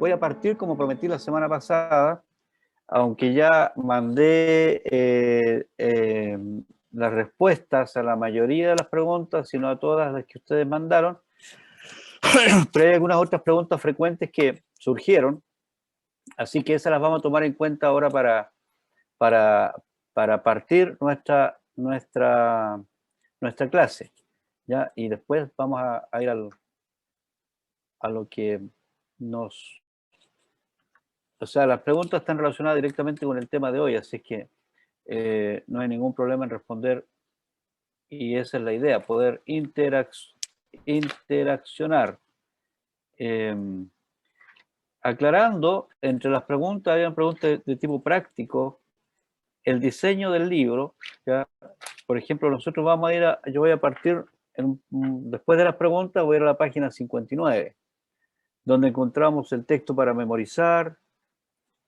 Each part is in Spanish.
voy a partir como prometí la semana pasada, aunque ya mandé las respuestas a la mayoría de las preguntas, sino a todas las que ustedes mandaron, pero hay algunas otras preguntas frecuentes que surgieron, así que esas las vamos a tomar en cuenta ahora para partir nuestra clase, ¿ya? Y después vamos a ir a lo que nos... O sea, las preguntas están relacionadas directamente con el tema de hoy, así que no hay ningún problema en responder, y esa es la idea, poder interaccionar. Aclarando, entre las preguntas, habían preguntas de tipo práctico, el diseño del libro, ¿ya? Por ejemplo, nosotros vamos a ir yo voy a partir, después de las preguntas, voy a ir a la página 59, donde encontramos el texto para memorizar,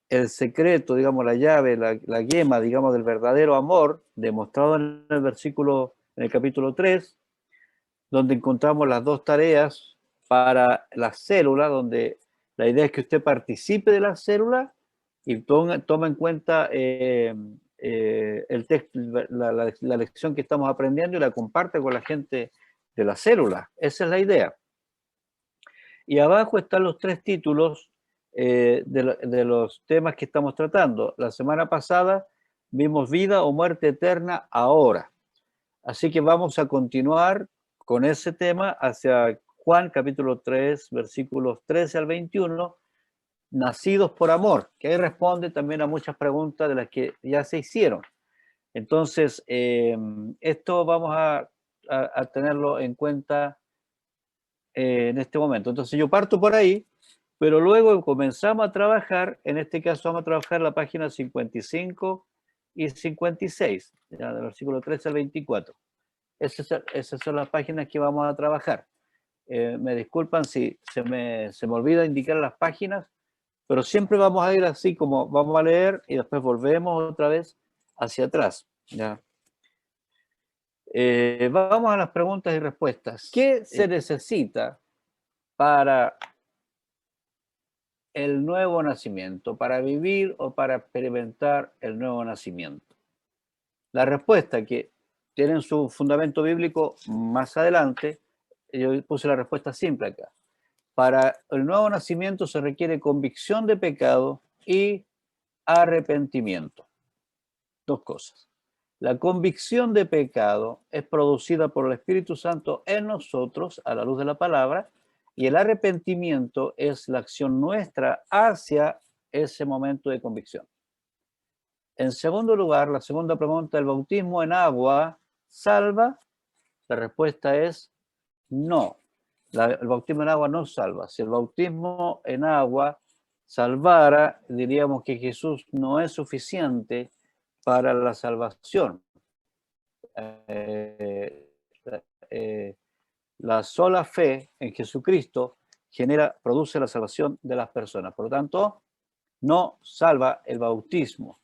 el secreto, digamos, la llave, la gema, digamos, del verdadero amor, demostrado en el capítulo 3, donde encontramos las dos tareas para la célula, donde la idea es que usted participe de la célula y toma en cuenta el texto, la lección que estamos aprendiendo, y la comparte con la gente de la célula. Esa es la idea. Y abajo están los 3 títulos de los temas que estamos tratando. La semana pasada vimos vida o muerte eterna ahora. Así que vamos a continuar con ese tema hacia Juan capítulo 3, versículos 13 al 21, nacidos por amor, que ahí responde también a muchas preguntas de las que ya se hicieron. Entonces, esto vamos a tenerlo en cuenta en este momento. Entonces yo parto por ahí, pero luego comenzamos a trabajar, en este caso vamos a trabajar la página 55 y 56, ya, del versículo 13 al 24. Esas son las páginas que vamos a trabajar. Me disculpan si se me olvida indicar las páginas, pero siempre vamos a ir así, como vamos a leer y después volvemos otra vez hacia atrás, ¿ya? Vamos a las preguntas y respuestas. ¿Qué se necesita para el nuevo nacimiento, para vivir o para experimentar el nuevo nacimiento? La respuesta, que tienen su fundamento bíblico más adelante, yo puse la respuesta simple acá. Para el nuevo nacimiento se requiere convicción de pecado y arrepentimiento. Dos cosas. La convicción de pecado es producida por el Espíritu Santo en nosotros a la luz de la palabra, y el arrepentimiento es la acción nuestra hacia ese momento de convicción. En segundo lugar, la segunda pregunta, ¿el bautismo en agua salva? La respuesta es no. El bautismo en agua no salva. Si el bautismo en agua salvara, diríamos que Jesús no es suficiente para la salvación. La sola fe en Jesucristo produce la salvación de las personas. Por lo tanto, no salva el bautismo.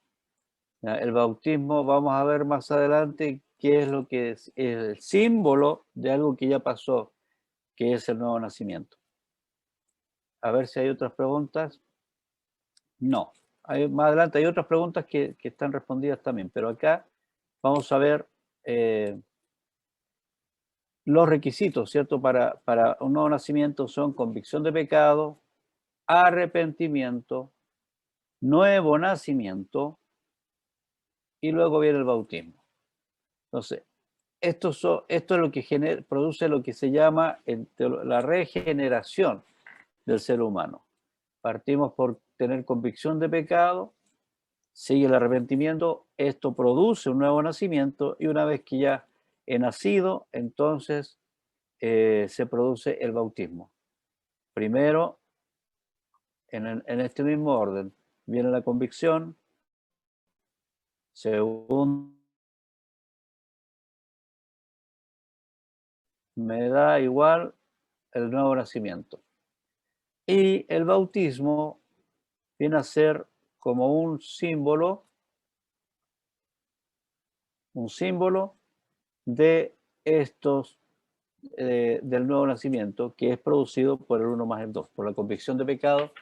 El bautismo, vamos a ver más adelante qué es lo que es el símbolo de algo que ya pasó, que es el nuevo nacimiento. A ver si hay otras preguntas. No. Más adelante hay otras preguntas que están respondidas también, pero acá vamos a ver los requisitos, ¿cierto? Para un nuevo nacimiento son convicción de pecado, arrepentimiento, nuevo nacimiento, y luego viene el bautismo. Entonces, esto es lo que produce lo que se llama la regeneración del ser humano. Partimos por tener convicción de pecado, sigue el arrepentimiento, esto produce un nuevo nacimiento, y una vez que ya he nacido, entonces se produce el bautismo. Primero, en este mismo orden, viene la convicción. Segundo, me da igual el nuevo nacimiento. Y el bautismo viene a ser como un símbolo de del nuevo nacimiento, que es producido por el 1 más el 2, por la convicción de pecado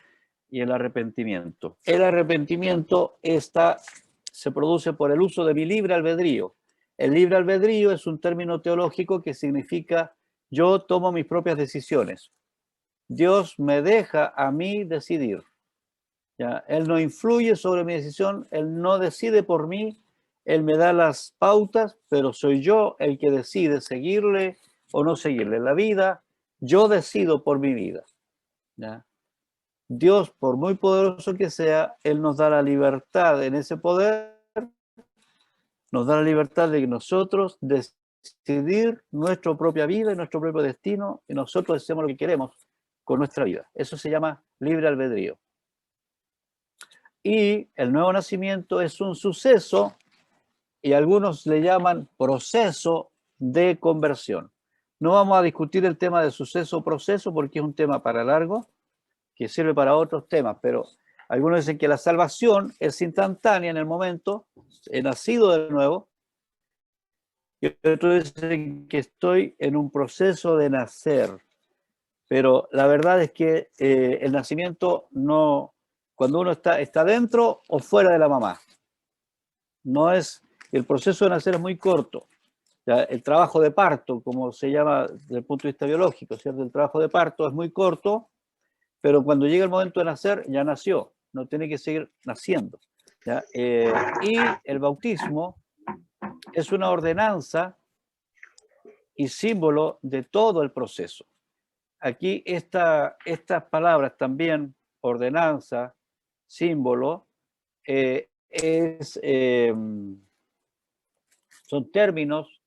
y el arrepentimiento. El arrepentimiento se produce por el uso de mi libre albedrío. El libre albedrío es un término teológico que significa yo tomo mis propias decisiones. Dios me deja a mí decidir. ¿Ya? Él no influye sobre mi decisión, Él no decide por mí, Él me da las pautas, pero soy yo el que decide seguirle o no seguirle. La vida, yo decido por mi vida. ¿Ya? Dios, por muy poderoso que sea, Él nos da la libertad en ese poder, nos da la libertad de nosotros decidir nuestra propia vida y nuestro propio destino, y nosotros hacemos lo que queremos con nuestra vida. Eso se llama libre albedrío. Y el nuevo nacimiento es un suceso, y algunos le llaman proceso de conversión. No vamos a discutir el tema de suceso o proceso porque es un tema para largo, que sirve para otros temas, pero algunos dicen que la salvación es instantánea en el momento, he nacido de nuevo, y otros dicen que estoy en un proceso de nacer. Pero la verdad es que el nacimiento no, cuando uno está dentro o fuera de la mamá, no es, el proceso de nacer es muy corto. Ya, el trabajo de parto, como se llama desde el punto de vista biológico, ¿cierto? El trabajo de parto es muy corto, pero cuando llega el momento de nacer, ya nació, no tiene que seguir naciendo. ¿Ya? Y el bautismo es una ordenanza y símbolo de todo el proceso. Aquí estas palabras también, ordenanza, símbolo, son términos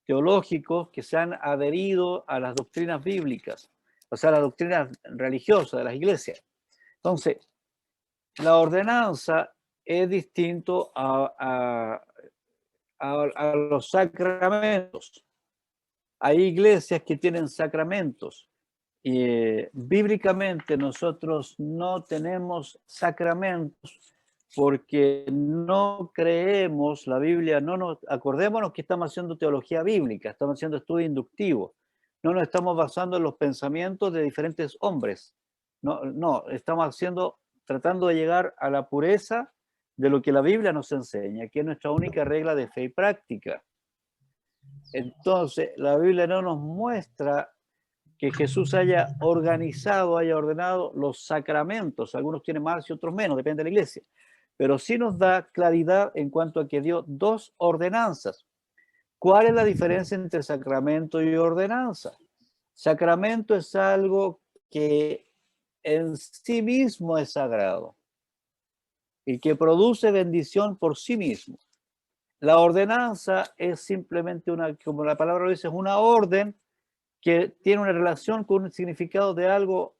teológicos que se han adherido a las doctrinas bíblicas, o sea, a las doctrinas religiosas de las iglesias. Entonces, la ordenanza es distinto a los sacramentos. Hay iglesias que tienen sacramentos. Bíblicamente nosotros no tenemos sacramentos porque no creemos la Biblia, acordémonos que estamos haciendo teología bíblica, estamos haciendo estudio inductivo, no nos estamos basando en los pensamientos de diferentes hombres, no, estamos tratando de llegar a la pureza de lo que la Biblia nos enseña, que es nuestra única regla de fe y práctica. Entonces, la Biblia no nos muestra que Jesús haya organizado, haya ordenado los sacramentos. Algunos tienen más y otros menos, depende de la iglesia. Pero sí nos da claridad en cuanto a que dio dos ordenanzas. ¿Cuál es la diferencia entre sacramento y ordenanza? Sacramento es algo que en sí mismo es sagrado y que produce bendición por sí mismo. La ordenanza es simplemente como la palabra lo dice, es una orden que tiene una relación con un significado de algo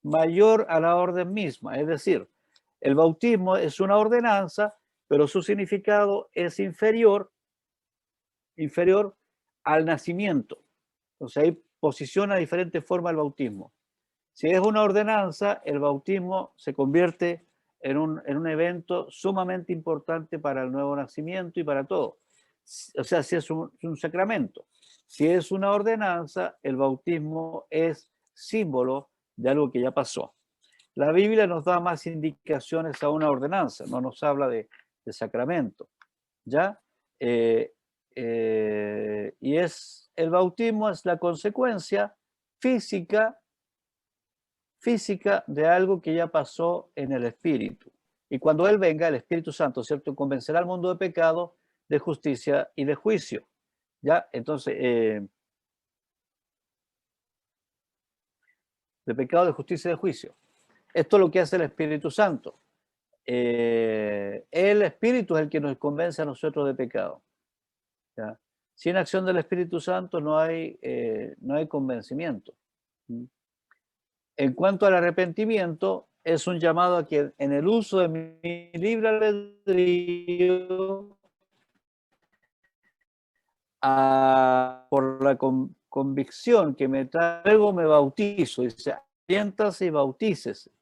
mayor a la orden misma. Es decir, el bautismo es una ordenanza, pero su significado es inferior al nacimiento. Entonces ahí posiciona de diferente forma el bautismo. Si es una ordenanza, el bautismo se convierte en un evento sumamente importante para el nuevo nacimiento y para todo. O sea, si es un sacramento. Si es una ordenanza, el bautismo es símbolo de algo que ya pasó. La Biblia nos da más indicaciones a una ordenanza, no nos habla de sacramento. ¿Ya? Y el bautismo es la consecuencia física de algo que ya pasó en el Espíritu. Y cuando Él venga, el Espíritu Santo, ¿cierto?, convencerá al mundo de pecado, de justicia y de juicio. ¿Ya? Entonces, de pecado, de justicia y de juicio. Esto es lo que hace el Espíritu Santo. El Espíritu es el que nos convence a nosotros de pecado. ¿Ya? Sin acción del Espíritu Santo no hay convencimiento. En cuanto al arrepentimiento, es un llamado a que en el uso de mi libre albedrío, por la convicción que me traigo, me bautizo. Dice, arrepiéntase y bautícese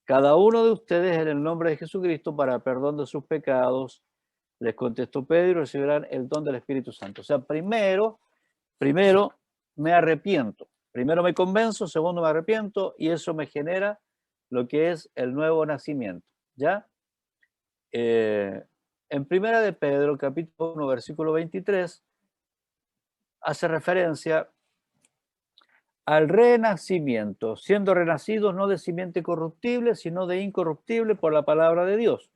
cada uno de ustedes en el nombre de Jesucristo para perdón de sus pecados. Les contestó Pedro, recibirán el don del Espíritu Santo. O sea, primero me arrepiento. Primero me convenzo, segundo me arrepiento y eso me genera lo que es el nuevo nacimiento, ¿ya? En Primera de Pedro, capítulo 1, versículo 23, hace referencia al renacimiento, siendo renacidos no de simiente corruptible, sino de incorruptible por la palabra de Dios.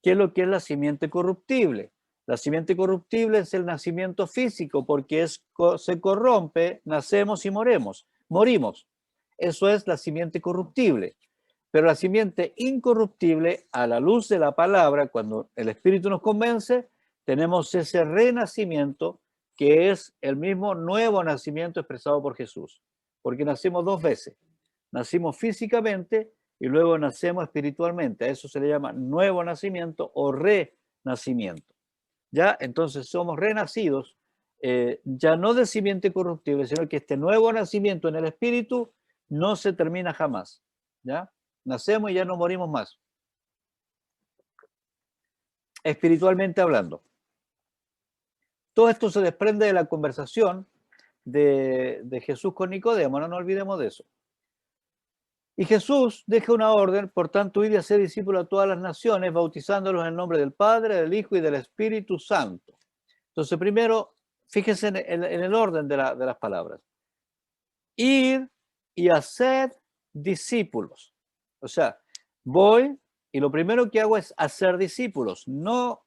¿Qué es lo que es la simiente corruptible? La simiente corruptible es el nacimiento físico, porque se corrompe, nacemos y morimos. Eso es la simiente corruptible. Pero la simiente incorruptible, a la luz de la palabra, cuando el Espíritu nos convence, tenemos ese renacimiento que es el mismo nuevo nacimiento expresado por Jesús. Porque nacimos dos veces. Nacimos físicamente y luego nacemos espiritualmente. A eso se le llama nuevo nacimiento o renacimiento. ¿Ya? Entonces somos renacidos, ya no de simiente corruptible, sino que este nuevo nacimiento en el espíritu no se termina jamás. ¿Ya? Nacemos y ya no morimos más. Espiritualmente hablando. Todo esto se desprende de la conversación de Jesús con Nicodemo, no nos olvidemos de eso. Y Jesús deja una orden, por tanto, id y hacer discípulos a todas las naciones, bautizándolos en el nombre del Padre, del Hijo y del Espíritu Santo. Entonces, primero, fíjense en el orden de las palabras. Ir y hacer discípulos. O sea, voy y lo primero que hago es hacer discípulos, no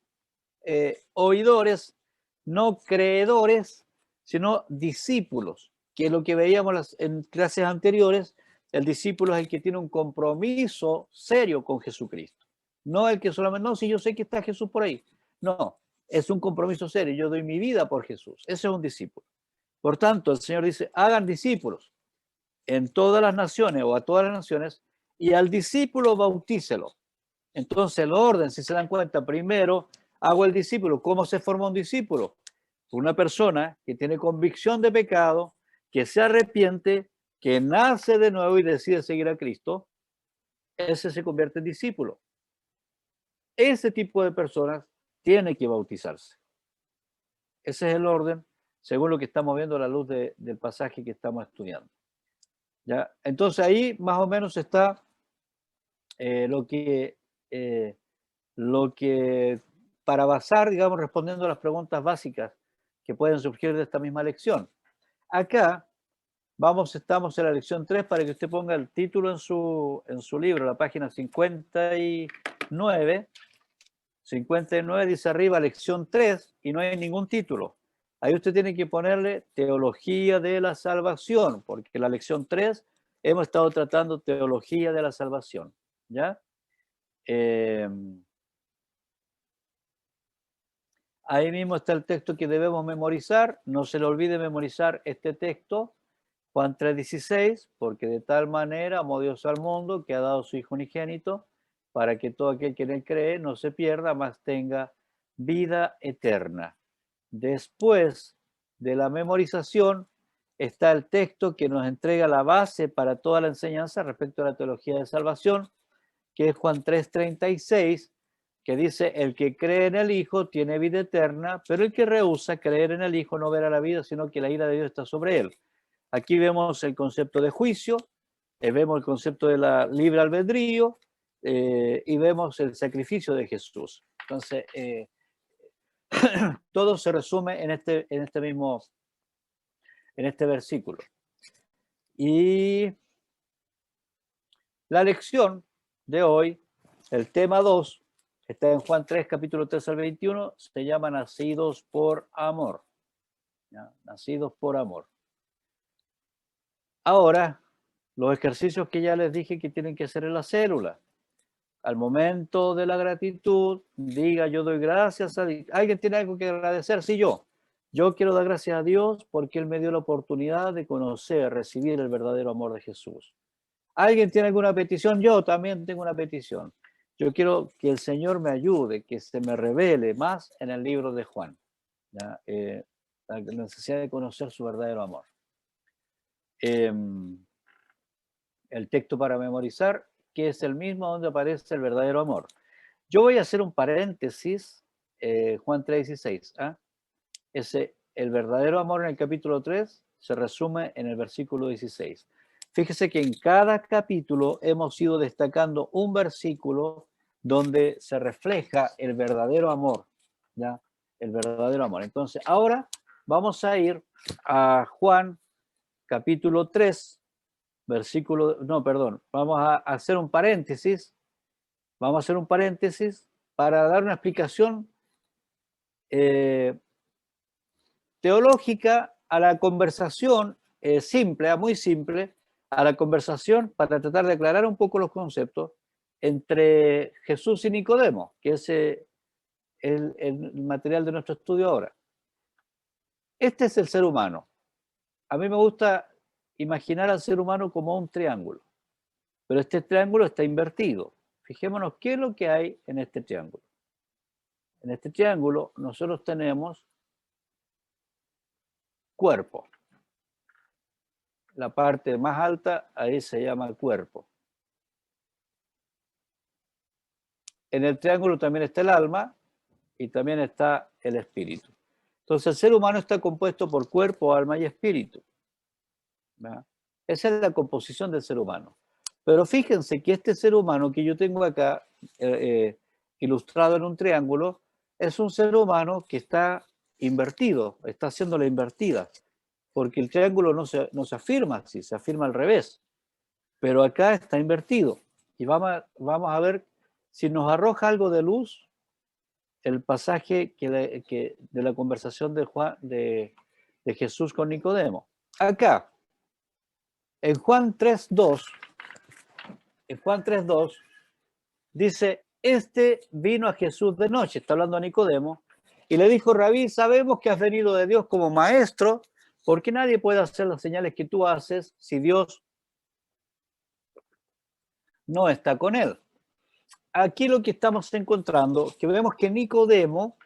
oidores, no creedores, sino discípulos, que es lo que veíamos en clases anteriores. El discípulo es el que tiene un compromiso serio con Jesucristo. No el que solamente, no, si yo sé que está Jesús por ahí. No, es un compromiso serio. Yo doy mi vida por Jesús. Ese es un discípulo. Por tanto, el Señor dice, hagan discípulos en todas las naciones o a todas las naciones y al discípulo bautícelo. Entonces, el orden, si se dan cuenta, primero hago el discípulo. ¿Cómo se forma un discípulo? Una persona que tiene convicción de pecado, que se arrepiente, que nace de nuevo y decide seguir a Cristo, ese se convierte en discípulo. Ese tipo de personas tiene que bautizarse. Ese es el orden, según lo que estamos viendo a la luz del pasaje que estamos estudiando. ¿Ya? Entonces ahí más o menos está lo que para basar, digamos, respondiendo a las preguntas básicas que pueden surgir de esta misma lección. Acá estamos en la lección 3 para que usted ponga el título en su libro, la página 59. 59 dice arriba lección 3 y no hay ningún título. Ahí usted tiene que ponerle teología de la salvación, porque en la lección 3 hemos estado tratando teología de la salvación. ¿Ya? Ahí mismo está el texto que debemos memorizar. No se le olvide memorizar este texto, Juan 3:16, porque de tal manera amó Dios al mundo que ha dado su Hijo unigénito, para que todo aquel que en él cree no se pierda, mas tenga vida eterna. Después de la memorización está el texto que nos entrega la base para toda la enseñanza respecto a la teología de salvación, que es Juan 3:36, que dice, el que cree en el Hijo tiene vida eterna, pero el que rehúsa creer en el Hijo no verá la vida, sino que la ira de Dios está sobre él. Aquí vemos el concepto de juicio, vemos el concepto de la libre albedrío y vemos el sacrificio de Jesús. Entonces, todo se resume en este versículo. Y la lección de hoy, el tema 2, está en Juan 3, capítulo 3 al 21, se llama Nacidos por Amor. ¿Ya? Nacidos por amor. Ahora, los ejercicios que ya les dije que tienen que hacer en la célula. Al momento de la gratitud, diga, yo doy gracias a Dios. ¿Alguien tiene algo que agradecer? Sí, yo. Yo quiero dar gracias a Dios porque Él me dio la oportunidad de conocer, recibir el verdadero amor de Jesús. ¿Alguien tiene alguna petición? Yo también tengo una petición. Yo quiero que el Señor me ayude, que se me revele más en el libro de Juan. ¿Ya? La necesidad de conocer su verdadero amor. El texto para memorizar, que es el mismo donde aparece el verdadero amor. Yo voy a hacer un paréntesis, Juan 3:16. ¿Ah? El verdadero amor en el capítulo 3 se resume en el versículo 16. Fíjese que en cada capítulo hemos ido destacando un versículo donde se refleja el verdadero amor, ¿ya? El verdadero amor. Entonces, ahora vamos a ir a Juan capítulo 3, versículo, no, perdón, vamos a hacer un paréntesis, para dar una explicación teológica a la conversación simple, muy simple, a la conversación para tratar de aclarar un poco los conceptos entre Jesús y Nicodemo, que es el material de nuestro estudio ahora. Este es el ser humano. A mí me gusta imaginar al ser humano como un triángulo, pero este triángulo está invertido. Fijémonos qué es lo que hay en este triángulo. En este triángulo nosotros tenemos cuerpo. La parte más alta ahí se llama cuerpo. En el triángulo también está el alma y también está el espíritu. Entonces el ser humano está compuesto por cuerpo, alma y espíritu, ¿verdad? Esa es la composición del ser humano. Pero fíjense que este ser humano que yo tengo acá ilustrado en un triángulo es un ser humano que está invertido, está haciendo la invertida, porque el triángulo no se afirma así, se afirma al revés, pero acá está invertido. Y vamos a ver si nos arroja algo de luz el pasaje de la conversación de Jesús con Nicodemo. Acá, en Juan 3.2, dice, este vino a Jesús de noche, está hablando a Nicodemo, y le dijo, Rabí, sabemos que has venido de Dios como maestro, porque nadie puede hacer las señales que tú haces si Dios no está con él. Aquí lo que estamos encontrando, que vemos que Nicodemo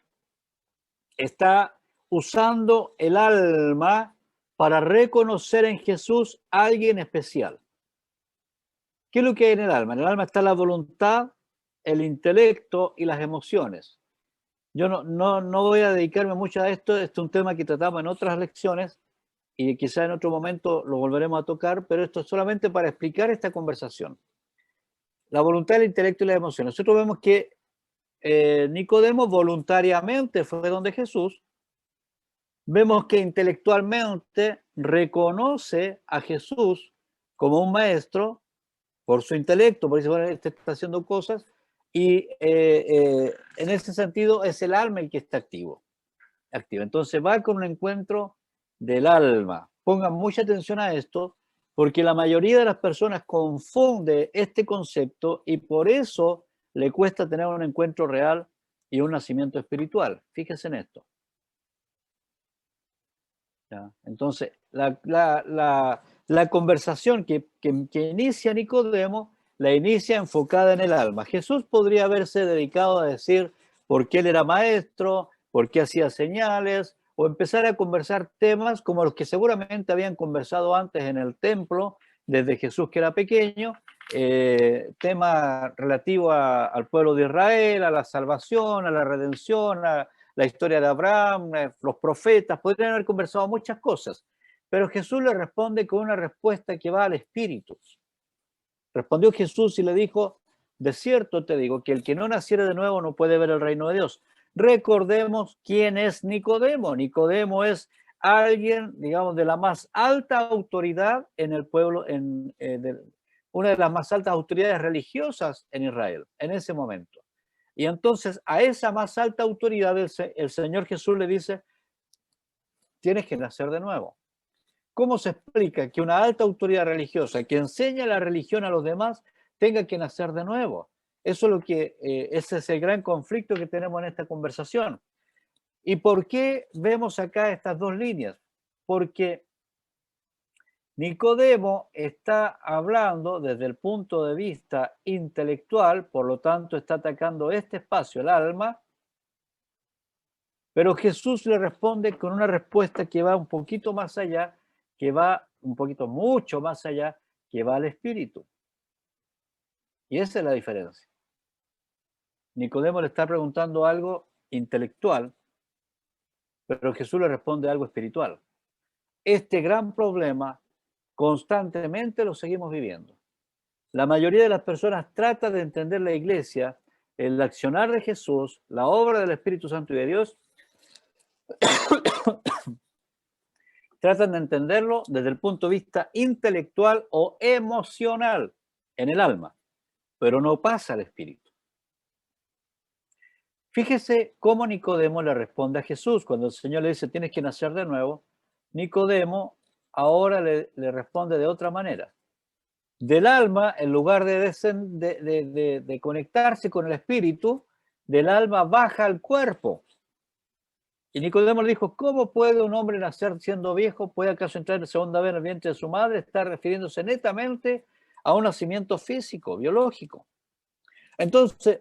está usando el alma para reconocer en Jesús a alguien especial. ¿Qué es lo que hay en el alma? En el alma está la voluntad, el intelecto y las emociones. Yo no voy a dedicarme mucho a esto, este es un tema que tratamos en otras lecciones y quizá en otro momento lo volveremos a tocar, pero esto es solamente para explicar esta conversación. La voluntad, el intelecto y las emociones. Nosotros vemos que Nicodemo voluntariamente fue donde Jesús. Vemos que intelectualmente reconoce a Jesús como un maestro por su intelecto, por eso este está haciendo cosas, y en ese sentido es el alma el que está activo. Entonces va con un encuentro del alma. Pongan mucha atención a esto, porque la mayoría de las personas confunde este concepto y por eso le cuesta tener un encuentro real y un nacimiento espiritual. Fíjense en esto. ¿Ya? Entonces, la conversación que inicia Nicodemo, la inicia enfocada en el alma. Jesús podría haberse dedicado a decir por qué él era maestro, por qué hacía señales, o empezar a conversar temas como los que seguramente habían conversado antes en el templo, desde Jesús que era pequeño, temas relativos al pueblo de Israel, a la salvación, a la redención, a la historia de Abraham, los profetas, podrían haber conversado muchas cosas, pero Jesús le responde con una respuesta que va al espíritu. Respondió Jesús y le dijo, de cierto te digo que el que no naciere de nuevo no puede ver el reino de Dios. Recordemos quién es Nicodemo. Nicodemo es alguien, digamos, de la más alta autoridad en el pueblo, una de las más altas autoridades religiosas en Israel en ese momento. Y entonces a esa más alta autoridad el Señor Jesús le dice, tienes que nacer de nuevo. ¿Cómo se explica que una alta autoridad religiosa que enseña la religión a los demás tenga que nacer de nuevo? Eso es lo que, ese es el gran conflicto que tenemos en esta conversación. ¿Y por qué vemos acá estas dos líneas? Porque Nicodemo está hablando desde el punto de vista intelectual, por lo tanto está atacando este espacio, el alma, pero Jesús le responde con una respuesta que va un poquito más allá, que va un poquito mucho más allá, que va al espíritu. Y esa es la diferencia. Nicodemo le está preguntando algo intelectual, pero Jesús le responde algo espiritual. Este gran problema constantemente lo seguimos viviendo. La mayoría de las personas trata de entender la iglesia, el accionar de Jesús, la obra del Espíritu Santo y de Dios, tratan de entenderlo desde el punto de vista intelectual o emocional, en el alma, pero no pasa al espíritu. Fíjese cómo Nicodemo le responde a Jesús cuando el Señor le dice tienes que nacer de nuevo. Nicodemo ahora le responde de otra manera. Del alma, en lugar de conectarse con el espíritu, del alma baja al cuerpo. Y Nicodemo le dijo, ¿cómo puede un hombre nacer siendo viejo? ¿Puede acaso entrar segunda vez en el vientre de su madre? Está refiriéndose netamente a un nacimiento físico, biológico. Entonces,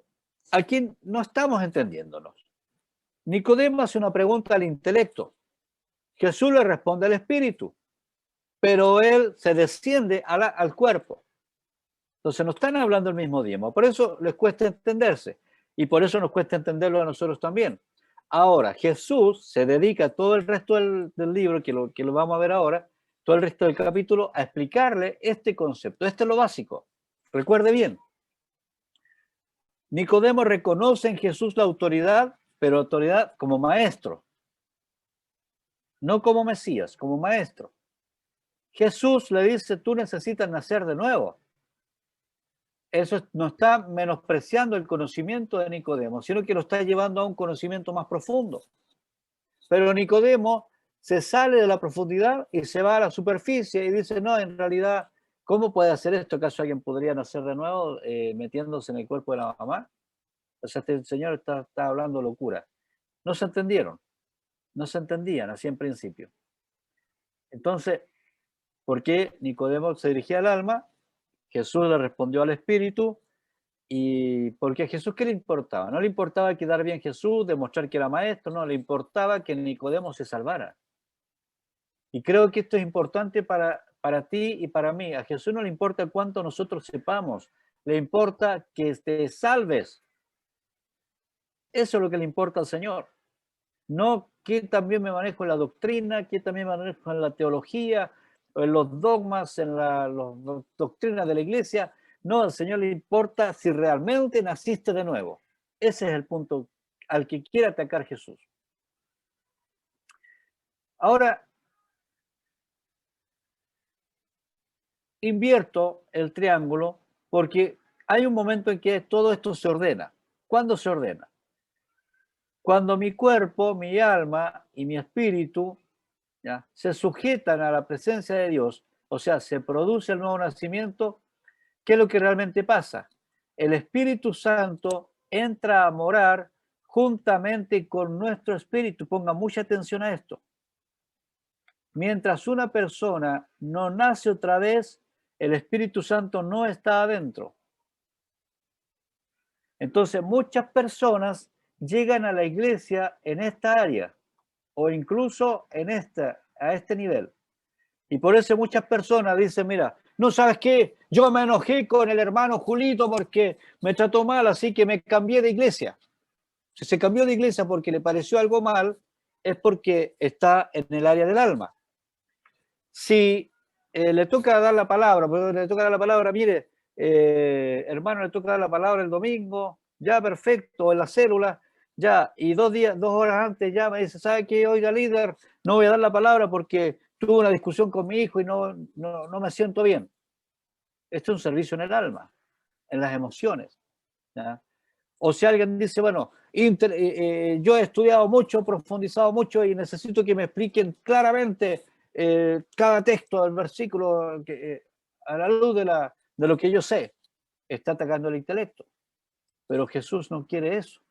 aquí no estamos entendiéndonos. Nicodemo hace una pregunta al intelecto. Jesús le responde al espíritu, pero él se desciende al cuerpo. Entonces no están hablando el mismo idioma. Por eso les cuesta entenderse. Y por eso nos cuesta entenderlo a nosotros también. Ahora, Jesús se dedica todo el resto del libro, que lo vamos a ver ahora, todo el resto del capítulo, a explicarle este concepto. Este es lo básico. Recuerde bien. Nicodemo reconoce en Jesús la autoridad, pero autoridad como maestro. No como Mesías, como maestro. Jesús le dice, tú necesitas nacer de nuevo. Eso no está menospreciando el conocimiento de Nicodemo, sino que lo está llevando a un conocimiento más profundo. Pero Nicodemo se sale de la profundidad y se va a la superficie y dice, no, en realidad, ¿cómo puede hacer esto? ¿Acaso alguien podría nacer de nuevo metiéndose en el cuerpo de la mamá? O sea, este señor está hablando locura. No se entendieron, no se entendían así en principio. Entonces, ¿por qué Nicodemo se dirigía al alma? Jesús le respondió al espíritu. Y porque a Jesús, ¿qué le importaba? No le importaba quedar bien Jesús, demostrar que era maestro, no, le importaba que Nicodemo se salvara. Y creo que esto es importante para ti y para mí. A Jesús no le importa cuánto nosotros sepamos, le importa que te salves. Eso es lo que le importa al Señor. No que también me manejo en la doctrina, que también me manejo en la teología, en los dogmas, en las doctrinas de la iglesia. No, al Señor le importa si realmente naciste de nuevo. Ese es el punto al que quiere atacar Jesús. Ahora, invierto el triángulo porque hay un momento en que todo esto se ordena. ¿Cuándo se ordena? Cuando mi cuerpo, mi alma y mi espíritu ¿ya? Se sujetan a la presencia de Dios, o sea, se produce el nuevo nacimiento. ¿Qué es lo que realmente pasa? El Espíritu Santo entra a morar juntamente con nuestro espíritu. Ponga mucha atención a esto. Mientras una persona no nace otra vez, el Espíritu Santo no está adentro. Entonces, muchas personas llegan a la iglesia en esta área o incluso a este nivel. Y por eso muchas personas dicen, mira, no sabes qué, yo me enojé con el hermano Julito porque me trató mal, así que me cambié de iglesia. Si se cambió de iglesia porque le pareció algo mal, es porque está en el área del alma. Si le toca dar la palabra, mire, hermano, le toca dar la palabra el domingo, ya perfecto, en la célula, ya, y 2 horas antes ya me dice, ¿sabe qué? Oiga, líder, no voy a dar la palabra porque tuve una discusión con mi hijo y no me siento bien. Esto es un servicio en el alma, en las emociones. ¿Ya? O si alguien dice, bueno, yo he estudiado mucho, profundizado mucho y necesito que me expliquen claramente cada texto del versículo a la luz de lo que yo sé. Está atacando el intelecto. Pero Jesús no quiere eso.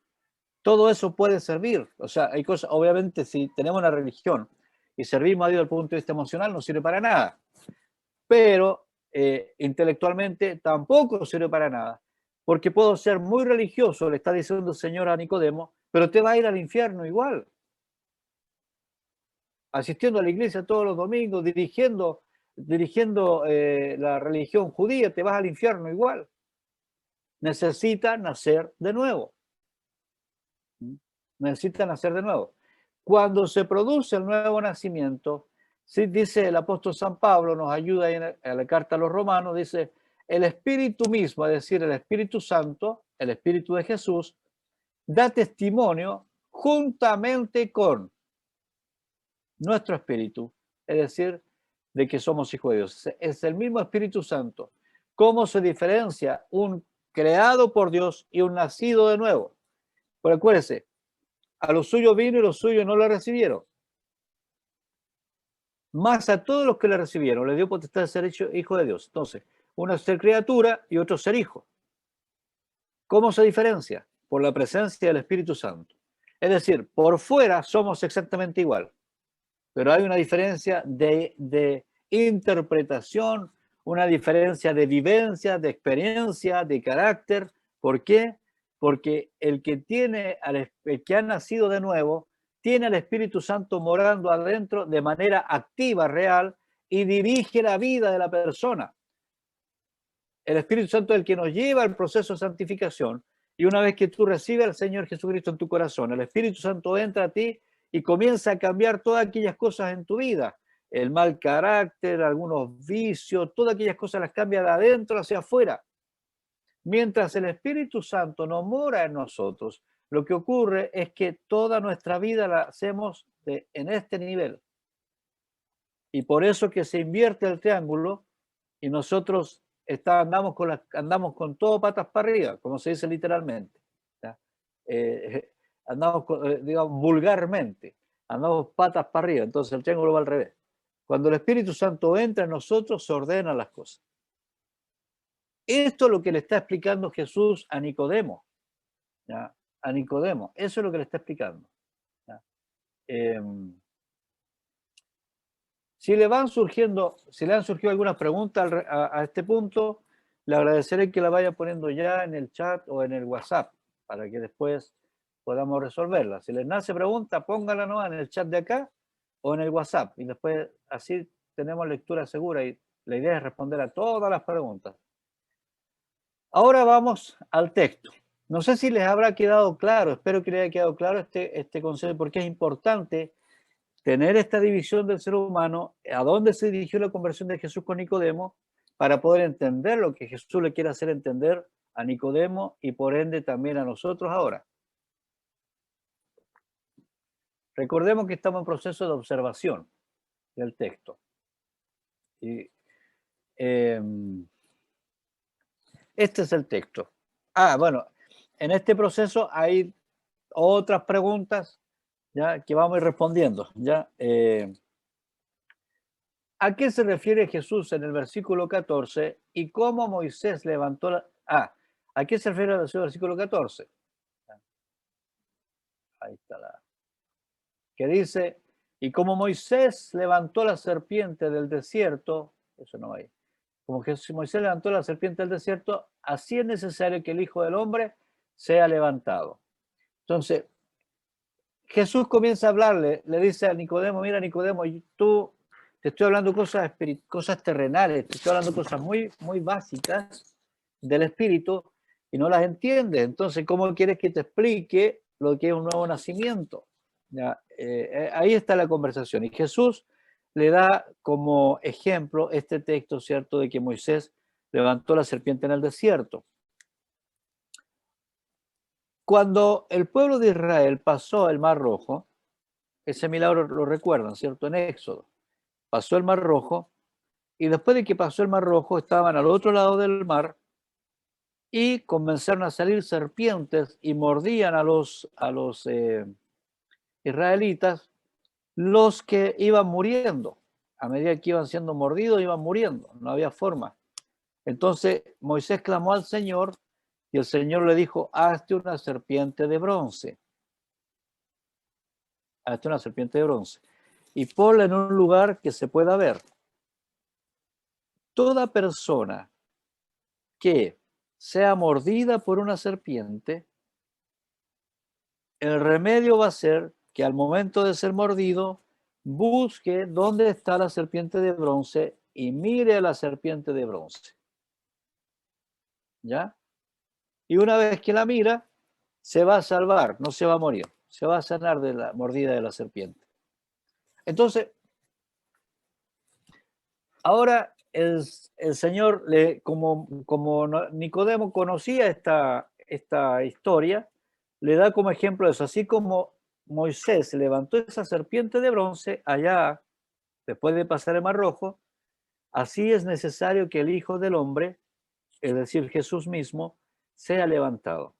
Todo eso puede servir. O sea, hay cosas, obviamente, si tenemos una religión y servimos a Dios desde el punto de vista emocional, no sirve para nada. Pero intelectualmente tampoco sirve para nada. Porque puedo ser muy religioso, le está diciendo el Señor a Nicodemo, pero te va a ir al infierno igual. Asistiendo a la iglesia todos los domingos, dirigiendo la religión judía, te vas al infierno igual. Necesita nacer de nuevo. Necesita nacer de nuevo. Cuando se produce el nuevo nacimiento, Sí, dice el apóstol San Pablo, nos ayuda ahí en la carta a los romanos, dice, el Espíritu mismo, es decir, el Espíritu Santo, el Espíritu de Jesús, da testimonio juntamente con nuestro espíritu, es decir, de que somos hijos de Dios. Es el mismo Espíritu Santo. ¿Cómo se diferencia un creado por Dios y un nacido de nuevo? Pues acuérdense, a los suyos vino y los suyos no le recibieron. Más a todos los que le recibieron, le dio potestad de ser hecho hijo de Dios. Entonces, uno es ser criatura y otro ser hijo. ¿Cómo se diferencia? Por la presencia del Espíritu Santo. Es decir, por fuera somos exactamente igual, pero hay una diferencia de interpretación, una diferencia de vivencia, de experiencia, de carácter. ¿Por qué? Porque el que ha nacido de nuevo, tiene al Espíritu Santo morando adentro de manera activa, real, y dirige la vida de la persona. El Espíritu Santo es el que nos lleva al proceso de santificación. Y una vez que tú recibes al Señor Jesucristo en tu corazón, el Espíritu Santo entra a ti y comienza a cambiar todas aquellas cosas en tu vida. El mal carácter, algunos vicios, todas aquellas cosas las cambia de adentro hacia afuera. Mientras el Espíritu Santo no mora en nosotros, lo que ocurre es que toda nuestra vida la hacemos en este nivel. Y por eso que se invierte el triángulo y nosotros andamos con todo patas para arriba, como se dice literalmente. Andamos, digamos, vulgarmente, andamos patas para arriba, entonces el triángulo va al revés. Cuando el Espíritu Santo entra en nosotros, se ordenan las cosas. Esto es lo que le está explicando Jesús a Nicodemo. ¿Ya? A Nicodemo, eso es lo que le está explicando. Si le han surgido algunas preguntas a este punto, le agradeceré que la vaya poniendo ya en el chat o en el WhatsApp para que después podamos resolverla. Si les nace pregunta, póngala ¿no? en el chat de acá o en el WhatsApp y después así tenemos lectura segura y la idea es responder a todas las preguntas. Ahora vamos al texto. No sé si les habrá quedado claro, espero que les haya quedado claro este concepto porque es importante tener esta división del ser humano, a dónde se dirigió la conversión de Jesús con Nicodemo, para poder entender lo que Jesús le quiere hacer entender a Nicodemo y por ende también a nosotros ahora. Recordemos que estamos en proceso de observación del texto. Y, este es el texto. Bueno, en este proceso hay otras preguntas ya que vamos a ir respondiendo. ¿Ya? ¿A qué se refiere Jesús en el versículo 14 y cómo Moisés levantó la... ¿a qué se refiere el versículo 14? Ahí está la... Que dice, y como Moisés levantó la serpiente del desierto, eso no hay. Como Moisés levantó la serpiente del desierto, así es necesario que el Hijo del Hombre sea levantado. Entonces, Jesús comienza a hablarle, le dice a Nicodemo, mira Nicodemo, tú te estoy hablando cosas terrenales, te estoy hablando cosas muy, muy básicas del espíritu y no las entiendes. Entonces, ¿cómo quieres que te explique lo que es un nuevo nacimiento? ¿Ya? Ahí está la conversación. Y Jesús le da como ejemplo este texto, ¿cierto?, de que Moisés levantó la serpiente en el desierto. Cuando el pueblo de Israel pasó el Mar Rojo, ese milagro lo recuerdan, ¿cierto? En Éxodo. Pasó el Mar Rojo y después de que pasó el Mar Rojo estaban al otro lado del mar y comenzaron a salir serpientes y mordían a los israelitas, los que iban muriendo. A medida que iban siendo mordidos, iban muriendo. No había forma. Entonces Moisés clamó al Señor y el Señor le dijo, hazte una serpiente de bronce. Hazte una serpiente de bronce. Y ponla en un lugar que se pueda ver. Toda persona que sea mordida por una serpiente, el remedio va a ser que al momento de ser mordido, busque dónde está la serpiente de bronce y mire a la serpiente de bronce. ¿Ya? Y una vez que la mira, se va a salvar, no se va a morir, se va a sanar de la mordida de la serpiente. Entonces, Ahora el Señor, como Nicodemo conocía esta historia, le da como ejemplo eso. Así como Moisés levantó esa serpiente de bronce allá, después de pasar el Mar Rojo, así es necesario que el Hijo del Hombre, es decir, Jesús mismo, sea levantado.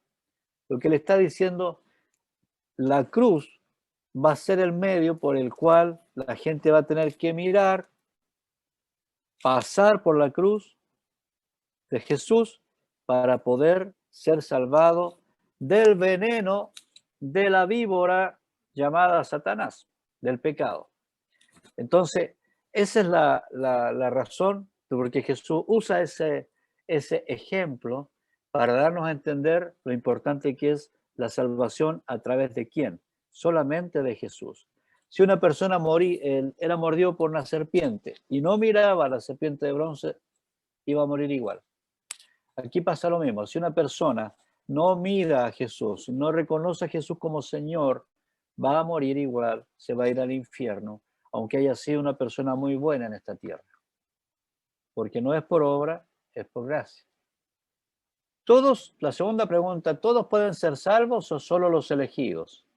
Lo que le está diciendo, la cruz va a ser el medio por el cual la gente va a tener que mirar, pasar por la cruz de Jesús para poder ser salvado del veneno de la víbora llamada Satanás, del pecado. Entonces, esa es la razón de por qué Jesús usa ese ejemplo para darnos a entender lo importante que es la salvación a través de quién, solamente de Jesús. Si una persona era mordido por una serpiente y no miraba a la serpiente de bronce, iba a morir igual. Aquí pasa lo mismo. Si una persona no mira a Jesús, no reconoce a Jesús como Señor, va a morir igual, se va a ir al infierno, aunque haya sido una persona muy buena en esta tierra. Porque no es por obra, es por gracia. Todos, la segunda pregunta, ¿todos pueden ser salvos o solo los elegidos?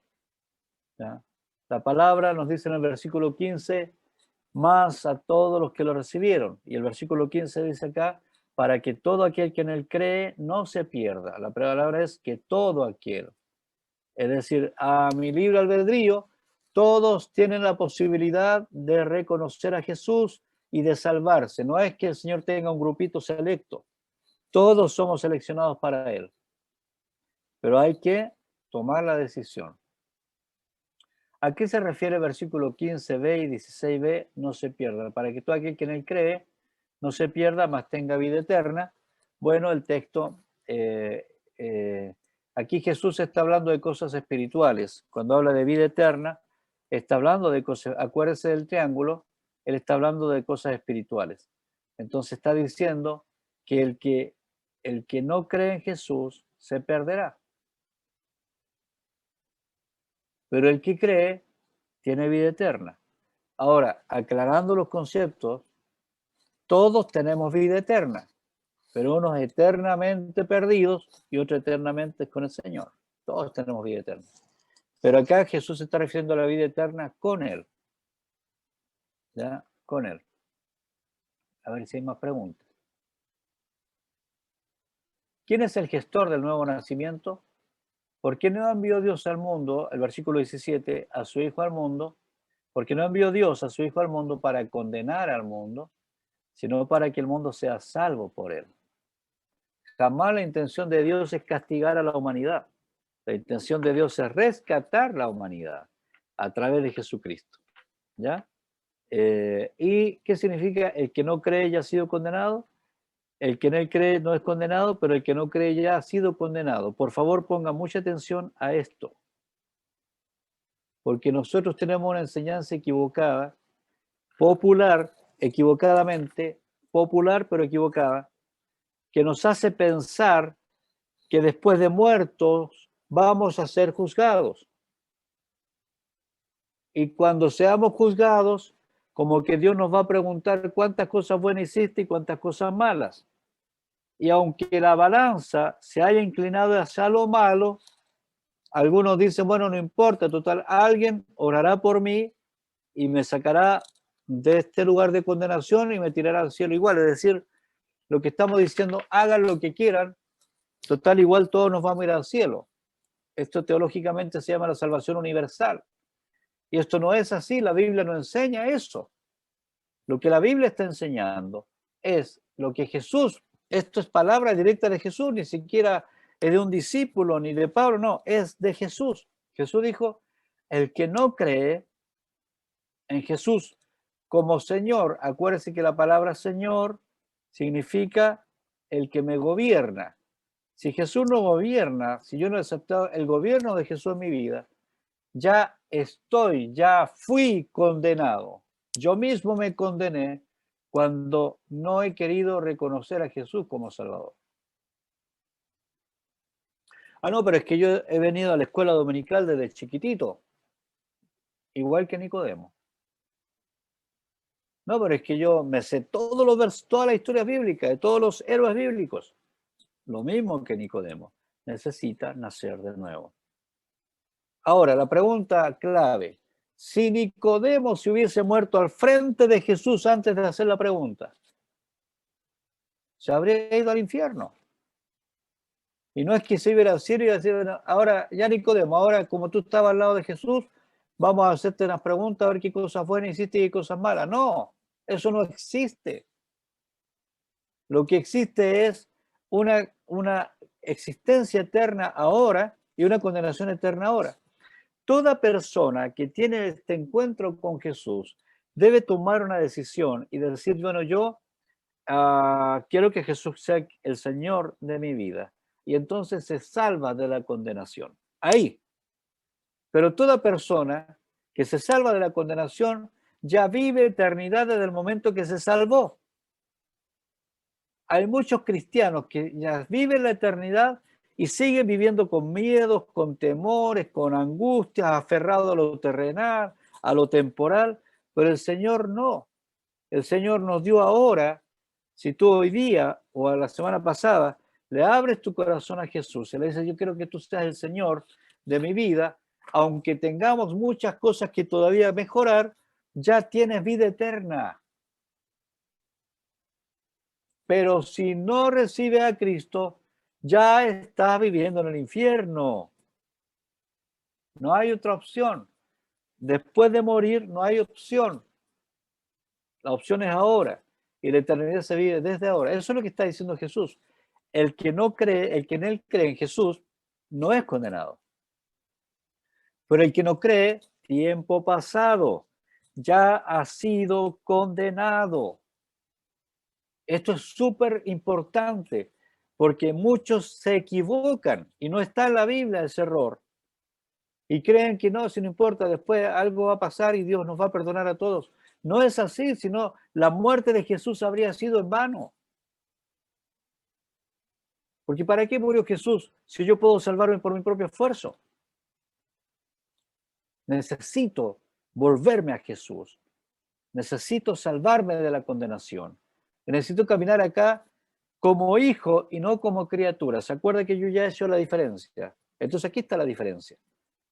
¿Ya? La palabra nos dice en el versículo 15, más a todos los que lo recibieron. Y el versículo 15 dice acá, para que todo aquel que en él cree no se pierda. La palabra es que todo aquel. Es decir, a mi libre albedrío, todos tienen la posibilidad de reconocer a Jesús y de salvarse. No es que el Señor tenga un grupito selecto. Todos somos seleccionados para Él. Pero hay que tomar la decisión. ¿A qué se refiere el versículo 15b y 16b? No se pierda. Para que todo aquel que en él cree no se pierda, mas tenga vida eterna. Bueno, el texto, aquí Jesús está hablando de cosas espirituales. Cuando habla de vida eterna, está hablando de cosas, acuérdese del triángulo, él está hablando de cosas espirituales. Entonces está diciendo que el que no cree en Jesús se perderá. Pero el que cree tiene vida eterna. Ahora, aclarando los conceptos, todos tenemos vida eterna, pero unos eternamente perdidos y otros eternamente con el Señor. Todos tenemos vida eterna. Pero acá Jesús se está refiriendo a la vida eterna con Él. ¿Ya? Con Él. A ver si hay más preguntas. ¿Quién es el gestor del nuevo nacimiento? ¿Por qué no envió Dios al mundo, el versículo 17, a su Hijo al mundo? Porque no envió Dios a su Hijo al mundo para condenar al mundo, sino para que el mundo sea salvo por él. Jamás la intención de Dios es castigar a la humanidad. La intención de Dios es rescatar la humanidad a través de Jesucristo. ¿Ya? ¿Y qué significa? El que no cree ya ha sido condenado. El que no cree no es condenado, pero el que no cree ya ha sido condenado. Por favor, ponga mucha atención a esto, porque nosotros tenemos una enseñanza equivocada, popular, equivocadamente, popular pero equivocada, que nos hace pensar que después de muertos vamos a ser juzgados. Y cuando seamos juzgados, como que Dios nos va a preguntar cuántas cosas buenas hiciste y cuántas cosas malas. Y aunque la balanza se haya inclinado hacia lo malo, algunos dicen, bueno, no importa, total, alguien orará por mí y me sacará de este lugar de condenación y me tirará al cielo igual. Es decir, lo que estamos diciendo, hagan lo que quieran, total, igual todos nos vamos a ir al cielo. Esto teológicamente se llama la salvación universal. Y esto no es así, la Biblia no enseña eso. Lo que la Biblia está enseñando es lo que Jesús, esto es palabra directa de Jesús, ni siquiera es de un discípulo ni de Pablo, no, es de Jesús. Jesús dijo, el que no cree en Jesús como Señor, acuérdese que la palabra Señor significa el que me gobierna. Si Jesús no gobierna, si yo no he aceptado el gobierno de Jesús en mi vida, ya fui condenado. Yo mismo me condené cuando no he querido reconocer a Jesús como Salvador. Ah, no, pero es que yo he venido a la escuela dominical desde chiquitito, igual que Nicodemo. No, pero es que yo me sé todos los versos, todas las historias bíblicas, de todos los héroes bíblicos. Lo mismo que Nicodemo. Necesita nacer de nuevo. Ahora, la pregunta clave. Si Nicodemo se hubiese muerto al frente de Jesús antes de hacer la pregunta, se habría ido al infierno. Y no es que se hubiera al cielo y decir, bueno, ahora ya Nicodemo, ahora como tú estabas al lado de Jesús, vamos a hacerte unas preguntas a ver qué cosas buenas hiciste y qué cosas malas. No, eso no existe. Lo que existe es una existencia eterna ahora y una condenación eterna ahora. Toda persona que tiene este encuentro con Jesús debe tomar una decisión y decir, bueno, yo quiero que Jesús sea el Señor de mi vida. Y entonces se salva de la condenación. Ahí. Pero toda persona que se salva de la condenación ya vive eternidad desde el momento que se salvó. Hay muchos cristianos que ya viven la eternidad y siguen viviendo con miedos, con temores, con angustias, aferrados a lo terrenal, a lo temporal, pero el Señor no. El Señor nos dio ahora, si tú hoy día o a la semana pasada le abres tu corazón a Jesús y le dices, yo quiero que tú seas el Señor de mi vida, aunque tengamos muchas cosas que todavía mejorar, ya tienes vida eterna. Pero si no recibes a Cristo, ya estás viviendo en el infierno. No hay otra opción. Después de morir, no hay opción. La opción es ahora. Y la eternidad se vive desde ahora. Eso es lo que está diciendo Jesús. El que no cree, el que en él cree en Jesús, no es condenado. Pero el que no cree, tiempo pasado, ya ha sido condenado. Esto es súper importante porque muchos se equivocan y no está en la Biblia ese error. Y creen que no, si no importa, después algo va a pasar y Dios nos va a perdonar a todos. No es así, sino la muerte de Jesús habría sido en vano. Porque ¿para qué murió Jesús si yo puedo salvarme por mi propio esfuerzo? Necesito volverme a Jesús. Necesito salvarme de la condenación. Necesito caminar acá como hijo y no como criatura. ¿Se acuerda que yo ya he hecho la diferencia? Entonces aquí está la diferencia.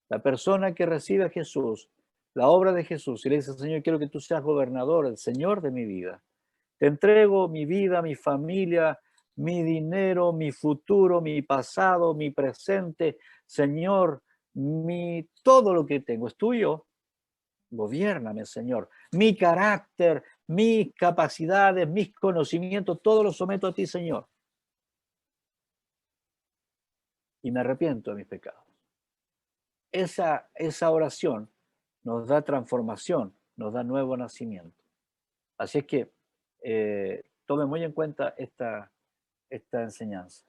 La persona que recibe a Jesús, la obra de Jesús, y le dice, Señor, quiero que tú seas gobernador, el Señor de mi vida. Te entrego mi vida, mi familia, mi dinero, mi futuro, mi pasado, mi presente. Señor, todo lo que tengo es tuyo. Gobiérname, Señor. Mi carácter, mis capacidades, mis conocimientos, todo lo someto a ti, Señor. Y me arrepiento de mis pecados. Esa oración nos da transformación, nos da nuevo nacimiento. Así es que tome muy en cuenta esta enseñanza.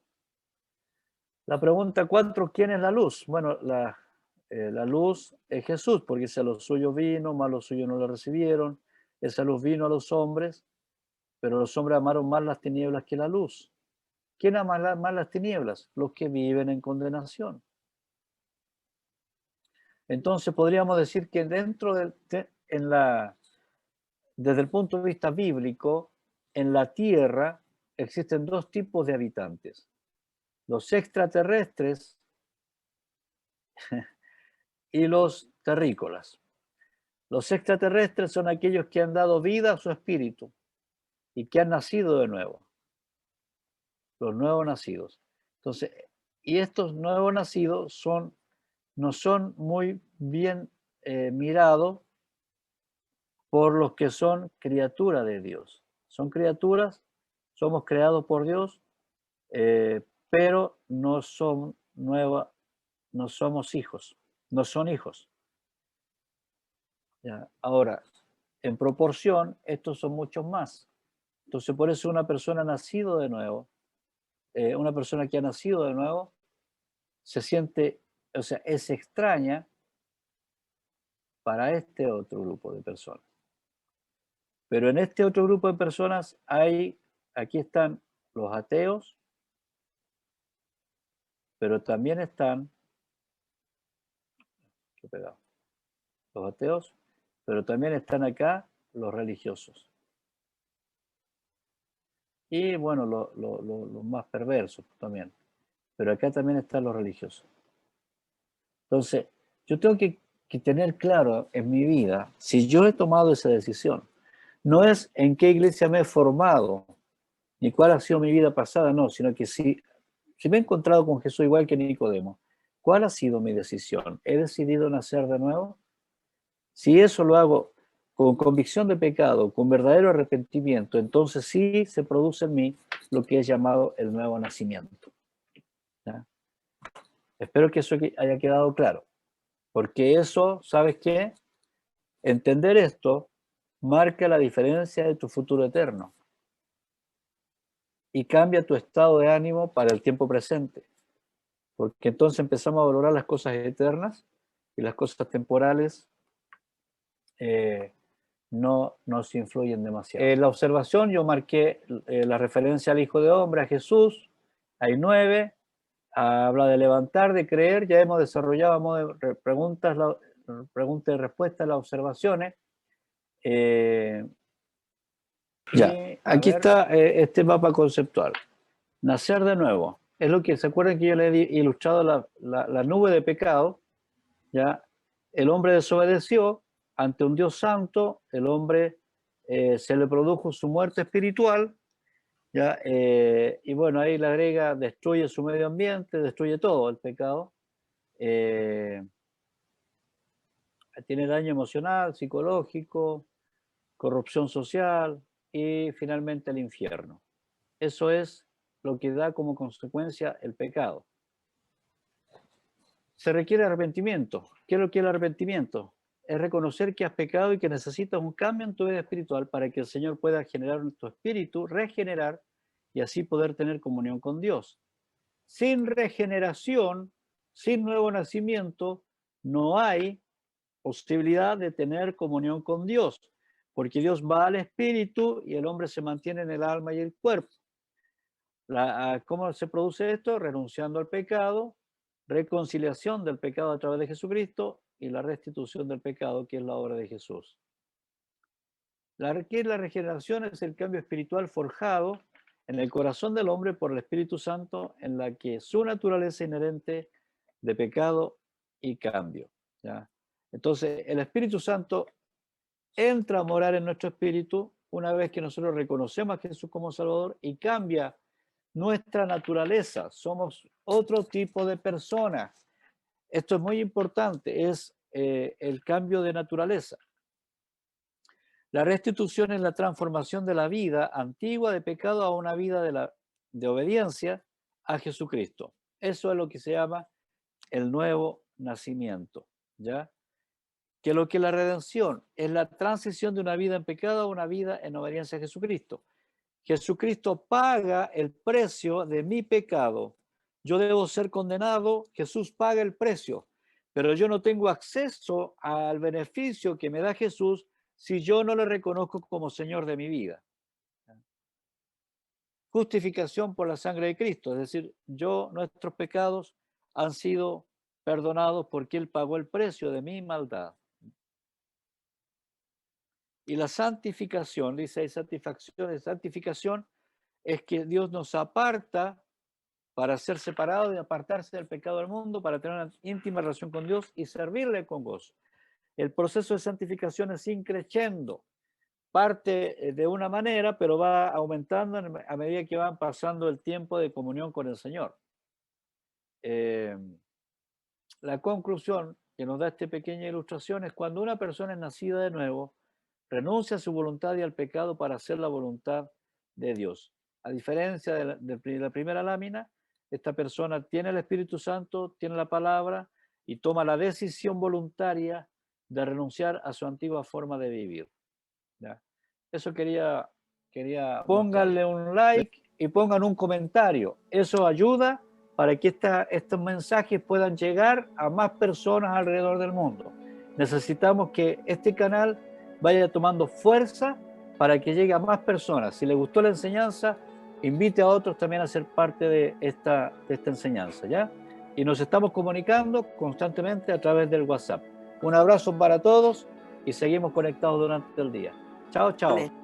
La pregunta 4, ¿quién es la luz? Bueno, la luz es Jesús, porque si a los suyos vino, más los suyos no lo recibieron. Esa luz vino a los hombres, pero los hombres amaron más las tinieblas que la luz. ¿Quién ama más las tinieblas? Los que viven en condenación. Entonces podríamos decir que desde el punto de vista bíblico, en la Tierra existen dos tipos de habitantes. Los extraterrestres y los terrícolas. Los extraterrestres son aquellos que han dado vida a su espíritu y que han nacido de nuevo. Los nuevos nacidos. Entonces, y estos nuevos nacidos no son muy bien mirados por los que son criaturas de Dios. Son criaturas, somos creados por Dios, pero no son no somos hijos, no son hijos. ¿Ya? Ahora, en proporción, estos son muchos más. Entonces, por eso una persona nacido de nuevo, una persona que ha nacido de nuevo, se siente, o sea, es extraña para este otro grupo de personas. Pero en este otro grupo de personas aquí están los ateos, pero también están, los ateos, pero también están acá los religiosos. y bueno, los más perversos también. Pero acá también están los religiosos. Entonces, yo tengo que tener claro en mi vida, si yo he tomado esa decisión, no es en qué iglesia me he formado, ni cuál ha sido mi vida pasada, no, sino que si me he encontrado con Jesús igual que Nicodemo, ¿cuál ha sido mi decisión? ¿He decidido nacer de nuevo? Si eso lo hago con convicción de pecado, con verdadero arrepentimiento, entonces sí se produce en mí lo que es llamado el nuevo nacimiento. ¿Ya? Espero que eso haya quedado claro, porque eso, ¿sabes qué? Entender esto marca la diferencia de tu futuro eterno y cambia tu estado de ánimo para el tiempo presente, porque entonces empezamos a valorar las cosas eternas y las cosas temporales no nos influyen demasiado. En la observación yo marqué la referencia al Hijo de Hombre, a Jesús, hay 9, habla de levantar, de creer, ya hemos desarrollado a modo de preguntas y respuestas, las observaciones. Ya, aquí está este mapa conceptual. Nacer de nuevo. Es lo que, ¿se acuerdan que yo le he ilustrado la nube de pecado? ¿Ya? El hombre desobedeció ante un Dios santo, el hombre se le produjo su muerte espiritual, ¿ya? Y bueno, ahí le agrega, destruye su medio ambiente, destruye todo el pecado. Tiene daño emocional, psicológico, corrupción social y finalmente el infierno. Eso es lo que da como consecuencia el pecado. Se requiere arrepentimiento. ¿Qué es lo que es el arrepentimiento? Es reconocer que has pecado y que necesitas un cambio en tu vida espiritual para que el Señor pueda generar en tu espíritu, regenerar y así poder tener comunión con Dios. Sin regeneración, sin nuevo nacimiento, no hay posibilidad de tener comunión con Dios, porque Dios va al espíritu y el hombre se mantiene en el alma y el cuerpo. ¿Cómo se produce esto? Renunciando al pecado, reconciliación del pecado a través de Jesucristo y la restitución del pecado, que es la obra de Jesús. La regeneración es el cambio espiritual forjado en el corazón del hombre por el Espíritu Santo, en la que su naturaleza inherente de pecado y cambio. ¿Ya? Entonces, el Espíritu Santo entra a morar en nuestro espíritu una vez que nosotros reconocemos a Jesús como Salvador y cambia nuestra naturaleza. Somos otro tipo de personas. Esto es muy importante, es el cambio de naturaleza. La restitución es la transformación de la vida antigua de pecado a una vida de obediencia a Jesucristo. Eso es lo que se llama el nuevo nacimiento, ¿ya? Que lo que la redención es la transición de una vida en pecado a una vida en obediencia a Jesucristo. Jesucristo paga el precio de mi pecado. Yo debo ser condenado, Jesús paga el precio, pero yo no tengo acceso al beneficio que me da Jesús si yo no le reconozco como Señor de mi vida. Justificación por la sangre de Cristo, es decir, nuestros pecados han sido perdonados porque Él pagó el precio de mi maldad. Y la santificación, dice santificación es que Dios nos aparta para ser separados y apartarse del pecado del mundo, para tener una íntima relación con Dios y servirle con gozo. El proceso de santificación es increciendo. Parte de una manera, pero va aumentando a medida que van pasando el tiempo de comunión con el Señor. La conclusión que nos da esta pequeña ilustración es cuando una persona es nacida de nuevo, renuncia a su voluntad y al pecado para hacer la voluntad de Dios. A diferencia de la primera lámina, esta persona tiene el Espíritu Santo, tiene la palabra y toma la decisión voluntaria de renunciar a su antigua forma de vivir. ¿Ya? Eso quería pónganle un like y pongan un comentario. Eso ayuda para que estos mensajes puedan llegar a más personas alrededor del mundo. Necesitamos que este canal vaya tomando fuerza para que llegue a más personas. Si les gustó la enseñanza, invite a otros también a ser parte de esta enseñanza, ¿ya? Y nos estamos comunicando constantemente a través del WhatsApp. Un abrazo para todos y seguimos conectados durante el día. Chao, chao. Amén.